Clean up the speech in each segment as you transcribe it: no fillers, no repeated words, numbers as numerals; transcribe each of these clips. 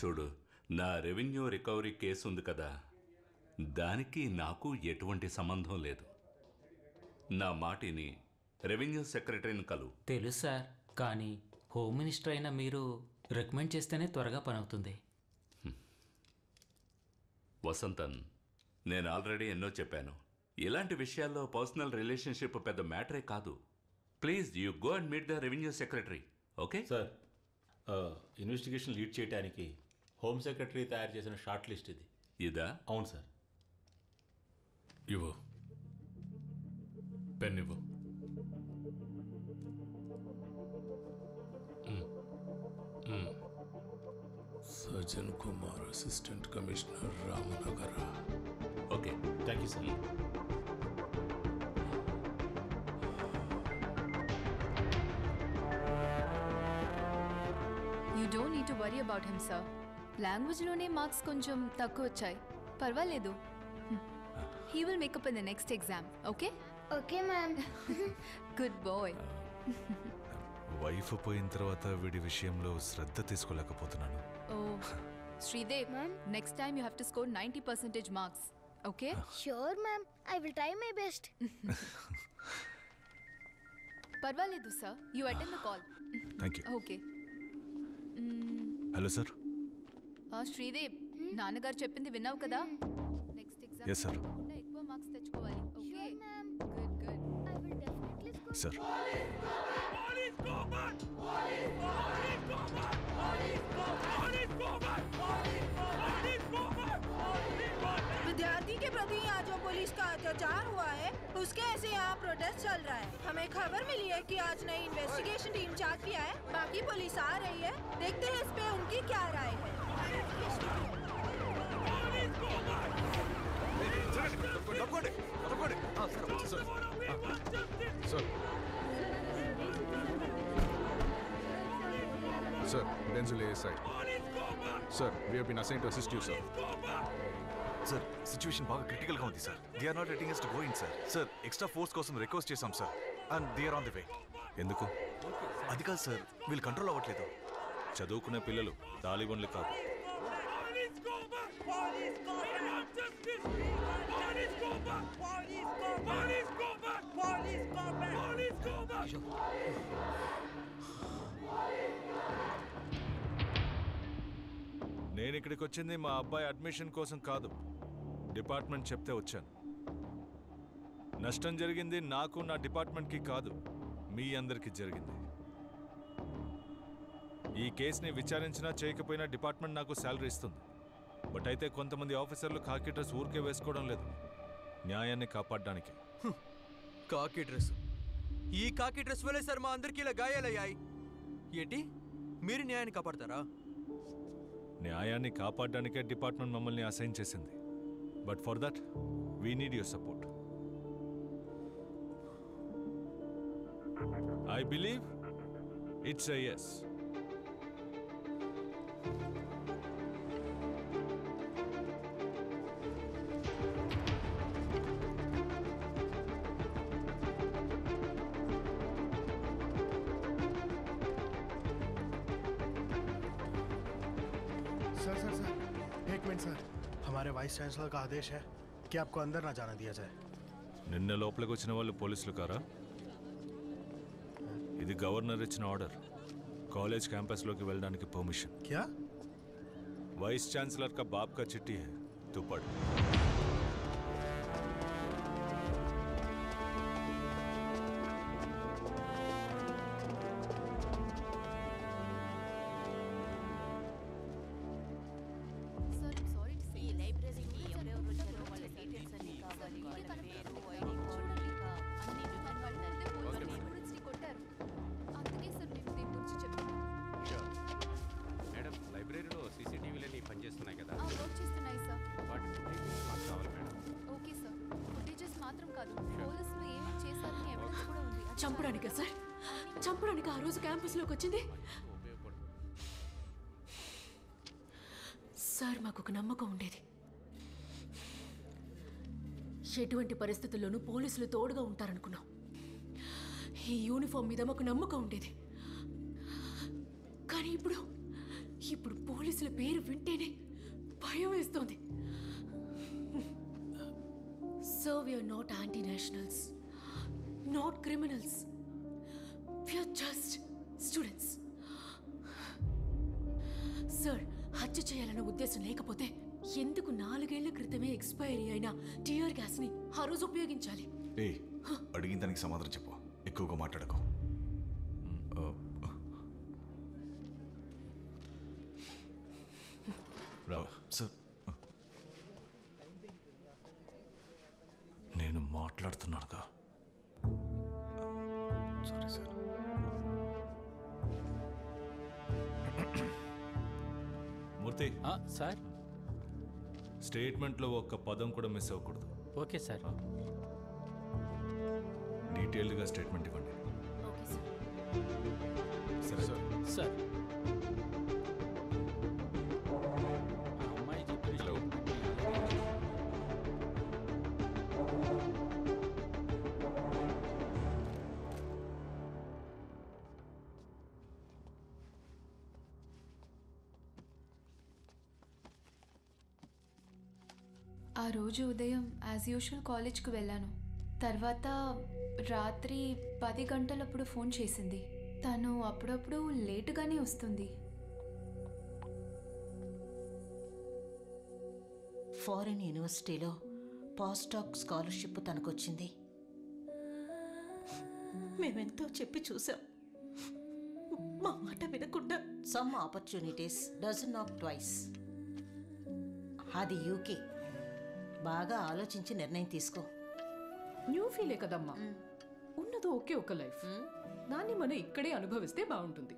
చూడు, నా revenue recovery case ఉంది కదా, దానికి నాకు ఎటువంటి సంబంధం లేదు. నా మాటిని రెవెన్యూ సెక్రటరీని కలు. తెలుసు సార్, కానీ హోమ్ మినిస్టర్ అయిన మీరు రికమెండ్ చేస్తేనే త్వరగా పని అవుతుంది. వసంతన్, నేను ఆల్రెడీ ఎన్నో చెప్పాను, ఇలాంటి విషయాల్లో పర్సనల్ రిలేషన్షిప్ పెద్ద మ్యాటరే కాదు. Please you go and meet the revenue secretary. Okay sir, investigation lead చేయడానికి హోమ్ సెక్రటరీ తయారు చేసిన షార్ట్ లిస్ట్ ఇది. ఇదా? అవును సార్. ఇవ్వు, పెన్ ఇవ్వు. Sajjan Kumar, assistant commissioner, Ramanagara. Okay, thank you sir. You don't need to worry about him, sir. లాంగ్వేజ్లోనే marks కొంచెం తక్కువ వచ్చాయి, పర్వాలేదు. He will make up in the next exam, okay? Okay ma'am. Good boy. Wife పోయిన తర్వాత వీడి విషయంలో శ్రద్ధ తీసుకోలేకపోతున్నాను. Oh, Sridev, next time you have to score 90% marks, okay? Sure ma'am, I will try my best. పర్వాలేదు sir, you attend the call. Thank you. Okay. Hello sir. Sridev, నాన్నగారు చెప్పింది విన్నావు కదా? Next exam Yes, sir. ఎక్కువ marks తెచ్చుకోవాలి. Okay ma'am, good good. I will definitely score. Sir, विद्यार्थी के प्रति यहाँ जो पुलिस का अत्याचार हुआ है, उसके ऐसे यहाँ प्रोटेस्ट चल रहा है. हमें खबर मिली है कि आज नई इन्वेस्टिगेशन टीम चार्ज किया है. बाकी पुलिस आ रही है, देखते हैं इस पे उनकी क्या राय है. Sir, Denzil ASI. Sir, we have been assigned to assist you, sir. Sir situation బాగా క్రిటికల్గా ఉంది sir. They are not letting us to go in, sir. Sir, extra force కోసం రిక్వెస్ట్ చేశాం sir, and they are on the way. ఎందుకు? అది కాదు sir, వీళ్ళు control అవ్వట్లేదు. చదువుకునే పిల్లలు, తాలిబన్లు కాదు. నేను ఇక్కడికి వచ్చింది మా అబ్బాయి అడ్మిషన్ కోసం కాదు, డిపార్ట్మెంట్ చెప్తే వచ్చాను. నష్టం జరిగింది నాకు, నా డిపార్ట్మెంట్కి కాదు, మీ అందరికీ జరిగింది. ఈ కేసుని విచారించినా చేయకపోయినా డిపార్ట్మెంట్ నాకు శాలరీ ఇస్తుంది. బట్ అయితే కొంతమంది ఆఫీసర్లు కాకి డ్రెస్ ఊరికే వేసుకోవడం లేదు, న్యాయాన్ని కాపాడడానికి. కాకి డ్రెస్, ఈ కాకి డ్రెస్ వల్లే సార్ మా అందరికీ ఇలా గాయాలయ్యాయి. ఏంటి, మీరు న్యాయాన్ని కాపాడతారా? న్యాయాన్ని కాపాడడానికే డిపార్ట్మెంట్ మమ్మల్ని అసైన్ చేసింది. But for that we need your support. I believe it's a yes. Sir, हमारे वाइस चांसलर का आदेश है कि आपको अंदर ना जाना दिया जाए. నిన్న లోపలికి వచ్చిన వాళ్ళు పోలీసులు కారా? ఇది గవర్నర్ ఇచ్చిన ఆర్డర్. కాలేజ్ క్యాంపస్లోకి వెళ్ళడానికి పర్మిషన్. क्या? वाइस चांसलर का बाप का चिट्ठी है, तू पढ़. లైబ్రరీలో సీసీటీవీలన్నీ పనిచేస్తున్నాయి కదా? వర్క్ చేస్తున్నాయి సార్. వాటి ఫుటేజెస్ మాకు కావాలి మేడం. Okay sir. ఫుటేజెస్ మాత్రం కాదు, పోలీసులు ఏమేమి చేశారని ఎవిడెన్స్ కూడా ఉంది. చంపడానికా సార్? చంపడానికి ఆ రోజు క్యాంపస్లోకి వచ్చింది సార్. మాకు ఒక నమ్మకం ఉండేది, ఎటువంటి పరిస్థితుల్లోనూ పోలీసులు తోడుగా ఉంటారనుకున్నాం. ఈ యూనిఫామ్ మీద మాకు నమ్మకం ఉండేది. కానీ ఇప్పుడు ఇప్పుడు పోలీసుల పేరు వింటేనే భయం వేస్తోంది. So we're not anti nationals, not criminals, we're just students. Sir, హత్య చేయాలన్న ఉద్దేశం లేకపోతే ఎందుకు 4 ఏళ్ల క్రితమే ఎక్స్పైరీ అయిన టియర్ గ్యాస్ని ఆ రోజు ఉపయోగించాలి? అడిగిన దానికి సమాధానం చెప్పు, ఎక్కువగా మాట్లాడకు. సార్, నేను మాట్లాడుతున్నానుగా. Sorry sir. మూర్తి సార్, స్టేట్మెంట్లో ఒక్క పదం కూడా మిస్ అవ్వకూడదు. Okay sir. డీటెయిల్డ్గా స్టేట్మెంట్ ఇవ్వండి. సరే సార్. సార్, అమ్మాయి చెప్పిన ఆ రోజు ఉదయం యాజ్ యూజువల్ కాలేజ్కి వెళ్ళాను. తర్వాత రాత్రి 10 గంటలప్పుడు ఫోన్ చేసింది. తను అప్పుడప్పుడు లేటుగానే వస్తుంది. ఫారిన్ యూనివర్సిటీలో పోస్ట్ డాక్ స్కాలర్షిప్ తనకొచ్చింది. మేమెంతో చెప్పి చూసాం, మా మాట వినకుండా. Some opportunities doesn't knock twice. అది యూకే. బాగా ఆలోచించి నిర్ణయం తీసుకో. న్యూ ఫీలే కదమ్మా, ఉన్నదో ఒకే ఒక లైఫ్, దాన్ని మనం ఇక్కడే అనుభవిస్తే బాగుంటుంది.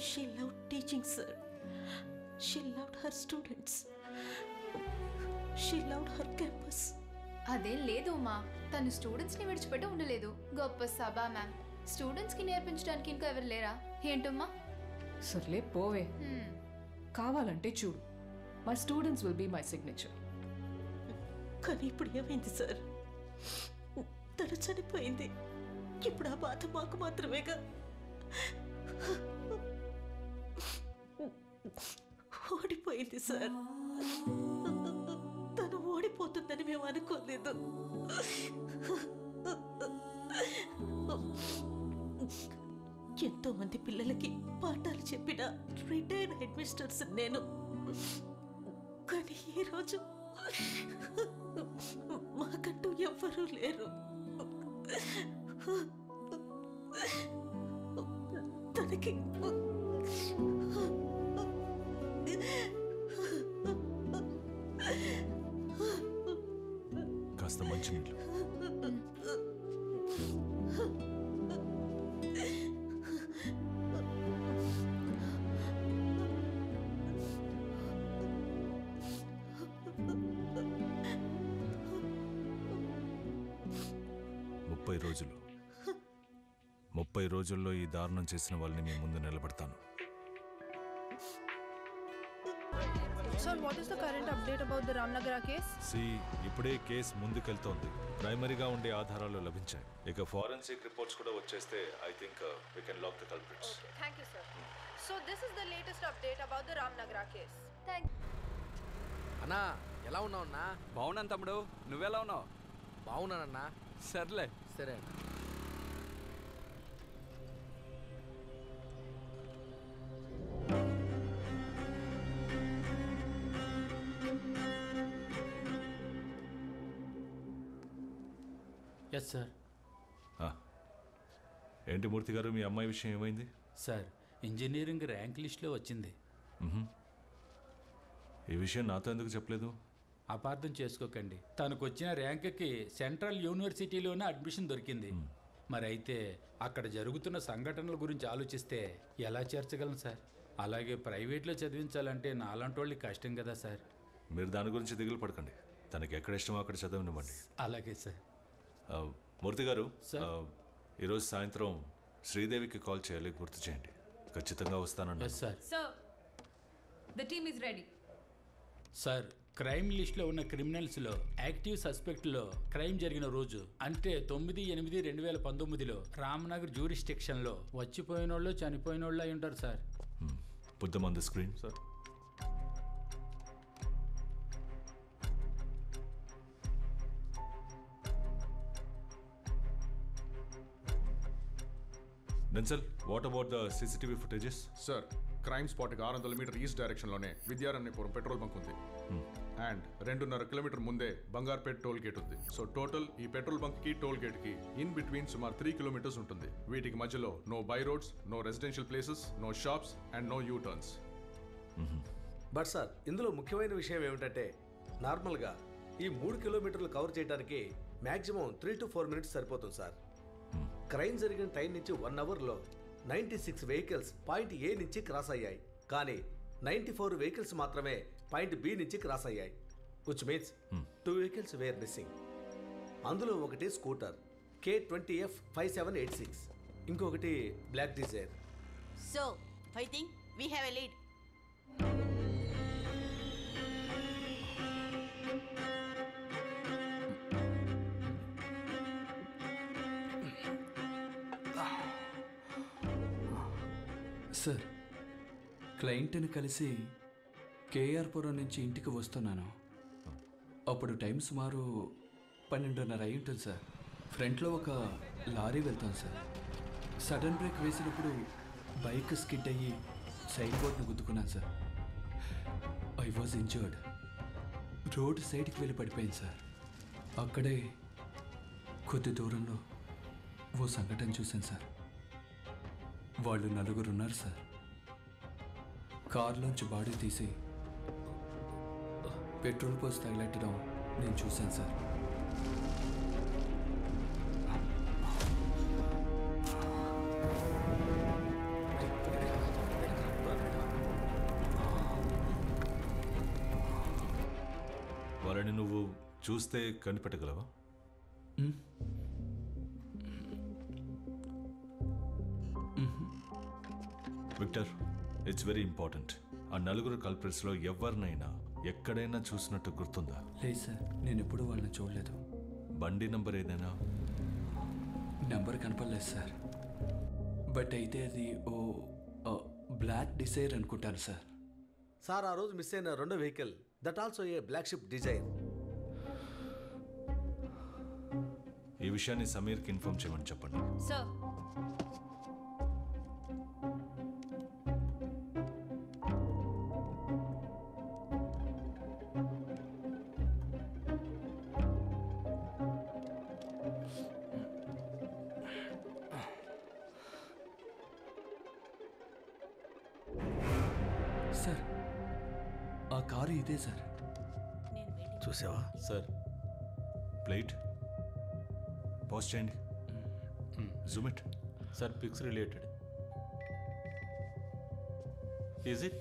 She love teaching sir. She loved her students. She loved her campus. అదేం లేదు మా, తను స్టూడెంట్స్ని విడిచిపెట్టి ఉండలేదు. గొప్ప సభ మ్యామ్. స్టూడెంట్స్కి నేర్పించడానికి ఇంకా ఎవరు లేరా ఏంటమ్మా? సర్లే పోవే. కావాలంటే చూడు, my students will be my signature. కానీ ఇప్పుడు ఏమైంది సార్? తను చనిపోయింది. ఇప్పుడు ఆ బాధ మాకు మాత్రమేగా. ఓడిపోయింది సార్. తను ఓడిపోతుందని మేము అనుకోలేదు. ఎంతో మంది పిల్లలకి పాఠాలు చెప్పిన రిటైర్డ్ హెడ్ మిస్టర్స్ నేను. కానీ ఈరోజు మాకంటూ ఎవ్వరూ లేరు. తనకి కాస్త మంచినీళ్ళు. రోజులు 30 రోజుల్లో ఈ దారుణం చేసిన వాళ్ళని మీ ముందు నిలబెడతాను. Sir, what is the current update about the Ramnagara case? ఇప్పుడే కేసు ముందుకెళ్తోంది. ప్రైమరీగా ఉండే ఆధారాలు లభించాయి. ఇక ఫోరెన్సిక్ రిపోర్ట్స్ కూడా వచ్చేస్తే I think we can lock the culprits. Okay, thank you, sir. So this is the latest update about the Ramnagara case. అన్నా ఎలా ఉన్నావు అన్నా? బాగున్నాను తమ్ముడు, నువ్వెలా ఉన్నావు? బాగున్నానన్నా. సర్లే. సరే అన్న. Yes sir. ఏంటి మూర్తి గారు, మీ అమ్మాయి విషయం ఏమైంది? సార్, ఇంజనీరింగ్ ర్యాంక్ లిస్ట్లో వచ్చింది. ఈ విషయం నాతో ఎందుకు చెప్పలేదు? అపార్థం చేసుకోకండి, తనకు వచ్చిన ర్యాంక్కి సెంట్రల్ యూనివర్సిటీలోనే అడ్మిషన్ దొరికింది. మరి అయితే అక్కడ జరుగుతున్న సంఘటనల గురించి ఆలోచిస్తే ఎలా చేర్చగలను సార్? అలాగే ప్రైవేట్లో చదివించాలంటే నాలాంటి వాళ్ళకి కష్టం కదా సార్. మీరు దాని గురించి దిగులు పడకండి, తనకి ఎక్కడ ఇష్టమో అక్కడ చదవనివ్వండి. అలాగే సార్. మూర్తి గారు, ఈరోజు సాయంత్రం శ్రీదేవికి కాల్ చేయాలి, గుర్తు చేయండి. ఖచ్చితంగా వస్తానండి. Sir. The team is ready. Sir, crime లిస్ట్లో ఉన్న క్రిమినల్స్లో యాక్టివ్ సస్పెక్ట్లో క్రైమ్ జరిగిన రోజు అంటే 9/8/2019లో రామ్నగర్ జ్యూరిస్డిక్షన్లో వచ్చిపోయిన వాళ్ళు చనిపోయిన వాళ్ళు అయి ఉంటారు sir. Put them on the screen. Sir. Denzel, what about the CCTV footages? Sir crime స్పాట్కి 600 మీటర్ ఈస్ట్ డైరెక్షన్లోనే విద్యారణ్యపురం పెట్రోల్ బంక్ ఉంది అండ్ 2.5 కిలోమీటర్ ముందే బంగార్పేట్ టోల్ గేట్ ఉంది. సో టోటల్ ఈ పెట్రోల్ బంక్కి టోల్ గేట్కి ఇన్ బిట్వీన్ సుమారు 3 కిలోమీటర్స్ ఉంటుంది. వీటికి మధ్యలో no by roads, no residential places, no shops and no U turns. But sir ఇందులో ముఖ్యమైన విషయం ఏమిటంటే నార్మల్గా ఈ 3 కిలోమీటర్లు కవర్ చేయడానికి మ్యాక్సిమం 3 to 4 మినిట్స్ సరిపోతుంది సార్. క్రైమ్ జరిగిన టైం నుంచి 1 అవర్లో 96 వెహికల్స్ పాయింట్ ఏ నుంచి క్రాస్ అయ్యాయి, కానీ 94 వెహికల్స్ మాత్రమే పాయింట్ బి నుంచి క్రాస్ అయ్యాయి. Which means 2 vehicles were missing. అందులో ఒకటి స్కూటర్ K20F 5786, ఇంకొకటి black Dzire. So I think we have a lead. Sir, క్లయింట్ని కలిసి కేఆర్పురం నుంచి ఇంటికి వస్తున్నాను. అప్పుడు టైం సుమారు 12:30 అయి ఉంటుంది సార్. ఫ్రంట్లో ఒక లారీ వెళ్తాను సార్. సడన్ బ్రేక్ వేసినప్పుడు బైక్ స్కిడ్ అయ్యి సైడ్ బోర్డ్ని గుద్దుకున్నాను sir. I was injured. Road సైడ్కి వెళ్ళి పడిపోయింది సార్. అక్కడే కొద్ది దూరంలో ఓ సంఘటన చూశాను సార్. వాళ్ళు 4 ఉన్నారు సార్. కార్లోంచి బాడీ తీసి పెట్రోల్ పోసి తగిలెట్టడం నేను చూశాను సార్. వాళ్ళని నువ్వు చూస్తే కనిపెట్టగలవా? Victor, it's very important. ఆ 4 కల్ప్రిట్స్లో ఎవరినైనా ఎక్కడైనా చూసినట్టు గుర్తుందా? లేదు సార్, నేను ఎప్పుడూ వాళ్ళని చూడలేదు. బండి నంబర్ ఏదైనా? నెంబర్ కనపడలేదు సార్. బట్ అయితే అది ఓ బ్లాక్ డిజైర్ అనుకుంటాను సార్. సార్ ఆ రోజు మిస్ అయిన 2వ vehicle that also a black ship Dzire. ఈ విషయాన్ని సమీర్కి ఇన్ఫార్మ్ చేయమని చెప్పండి. సార్ సార్ ఆ కారు ఇదే సార్. చూసావా సార్? ప్లేట్ పాజ్ చేయండి. Zoom it. Sir pics related. Is it?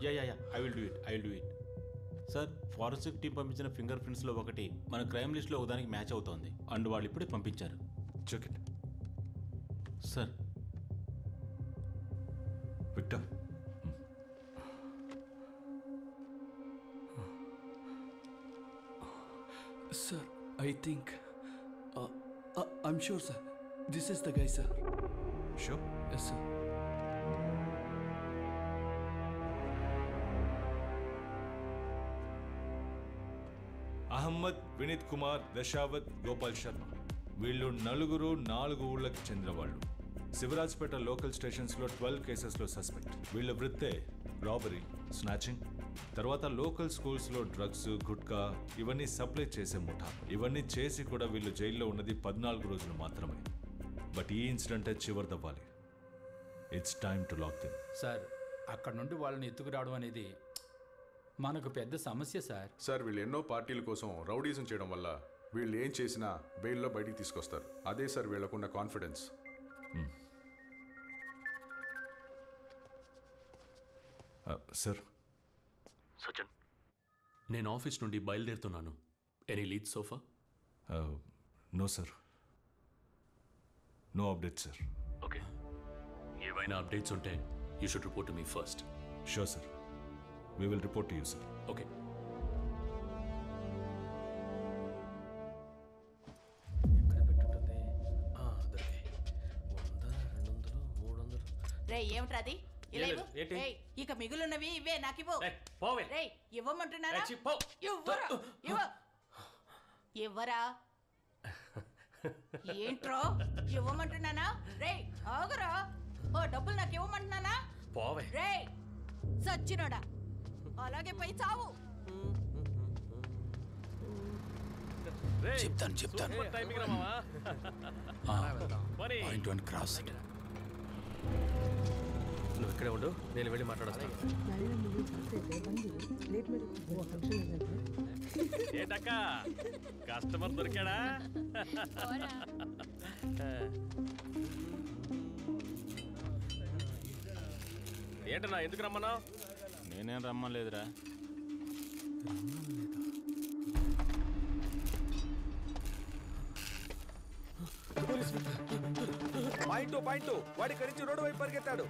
Ya I will do it. Sir forensic team పంపించిన ఫింగర్ ప్రింట్స్లో ఒకటి మన క్రైమ్ లిస్ట్లో ఒకదానికి మ్యాచ్ అవుతోంది. అండ్ వాళ్ళు ఇప్పుడే పంపించారు. Check it. Sir Victor, sir I think I'm sure sir this is the guy sir. Sure? Yes sir. Ahmed, Vineeth Kumar, Dashavath, Gopal Sharma వీళ్ళు 4 ఊళ్ళకి చెందిన వాళ్ళు. శివరాజ్పేట లోకల్ స్టేషన్స్లో 12 కేసెస్లో సస్పెక్ట్. వీళ్ళ వృత్తే రాబరీ, స్నాచింగ్, తర్వాత లోకల్ స్కూల్స్లో డ్రగ్స్, గుట్కా ఇవన్నీ సప్లై చేసే ముఠా. ఇవన్నీ చేసి కూడా వీళ్ళు జైల్లో ఉన్నది 14 రోజులు మాత్రమే. బట్ ఈ ఇన్సిడెంటే చివరిదవ్వాలి. It's time to lock them. Sir అక్కడ నుండి వాళ్ళని ఎత్తుకురావడం అనేది మనకు పెద్ద సమస్య సార్. సార్ వీళ్ళు ఎన్నో పార్టీల కోసం రౌడీజం చేయడం వల్ల వీళ్ళు ఏం చేసినా బెయిల్లో బయటికి తీసుకొస్తారు. అదే సార్ వీళ్ళకున్న కాన్ఫిడెన్స్. సార్. సచిన్, నేను ఆఫీస్ నుండి బయలుదేరుతున్నాను. Any lead so far? No sir. No update sir. Okay, ఏవైనా అప్డేట్స్ ఉంటే you should report to me first. Sure sir, we will report to you sir. Okay. దొరికాయి. 100, 200, 300. రే ఏమిట్రా అది? ఇలా ఇవ్వు. ఏయ్, ఇక మిగులున్నవి ఇవే నాకివ్వు. రేయ్, ఇవ్వమంటున్నారా? ఇవ్వరా? ఇవ్వరా? ఏంట్రో ఇవ్వమంటున్నానా? రేయ్ ఆగురా. ఓ డబ్బులు నాకు ఇవ్వమంటున్నానా? రేయ్ సచ్చినోడా, అలాగే పోయి చావు. చెప్తాను పాయింట్ 1 క్రాస్. నువ్వు ఇక్కడే ఉండు, నేను వెళ్ళి మాట్లాడొస్తాను. ఏంటక్క కస్టమర్ దొరికాడా? ఏంటన్నా ఎందుకు రమ్మన్నావు? నేనేం రమ్మలేదురా. పాయింట్ వాడి ఇక్కడి నుంచి రోడ్డు వైపు పరిగెత్తాడు.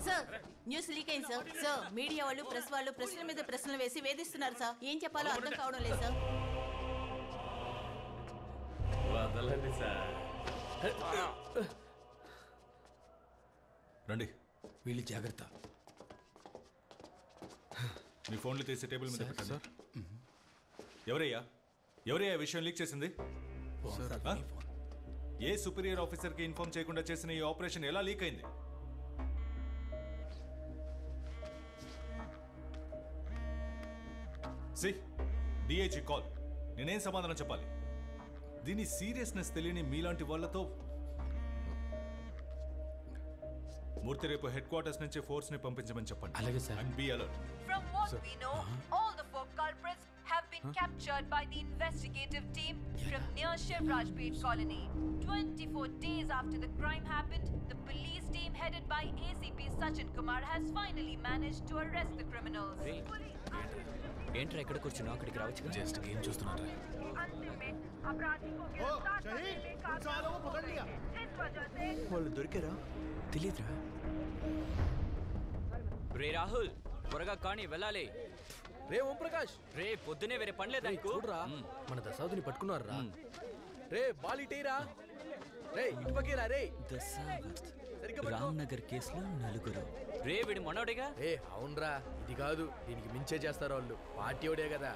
సార్ న్యూస్ లీక్ అయింది సార్. సార్ మీడియా వాళ్ళు ప్రెస్ వాళ్ళు ప్రశ్నల మీద ప్రశ్నలు వేసి వేధిస్తున్నారు సార్. ఏం చెప్పాలో అర్థం కావడం లేదు సార్. వదలండి సార్. రండి. వీళ్ళు జాగ్రత్త. మీ ఫోన్లు తీసి టేబుల్ మీద పెట్టండి. ఎవరయ్యా విషయం లీక్ చేసింది? ఏ సుపీరియర్ ఆఫీసర్కి ఇన్ఫార్మ్ చేయకుండా చేసిన ఈ ఆపరేషన్ ఎలా లీక్ అయింది? DIG call. నేనేం సమాధానం చెప్పాలి? దీని సీరియస్నెస్ తెలియని మీలాంటి వాళ్ళతో మూర్తి రేపు హెడ్ క్వార్టర్స్ నుంచి ఫోర్స్ ని పంపించమని చెప్పండి. అలాగే sir. And be alert. From what we know, all the 4 culprits have been captured by the investigative team from near Shivrajpet colony. 24 days after the crime happened, the police team headed by ACP Sachin Kumar has finally managed to arrest the criminals. ఏంట్రా ఎక్కడ కూర్చున్నావు? అక్కడికి రావచ్చు. Just ఏం చూస్తున్నారా? వాళ్ళు దొరికారా? తెలీదురా. రే రాహుల్ త్వరగా కానీ వెళ్ళాలి. రే ఓం ప్రకాష్, రే పొద్దునే వేరే పనిలేదా? చూడరా మన దశావతిని పట్టుకున్నారా? రే బాలిటీరా. రే ఇటు పక్కేరా. రే రామ్నగర్ కేసులో 4. రే వీడి మనోడేగా. అవునరా, ఇది కాదు దీనికి మించే చేస్తారు వాళ్ళు. పార్టీ ఓడే కదా.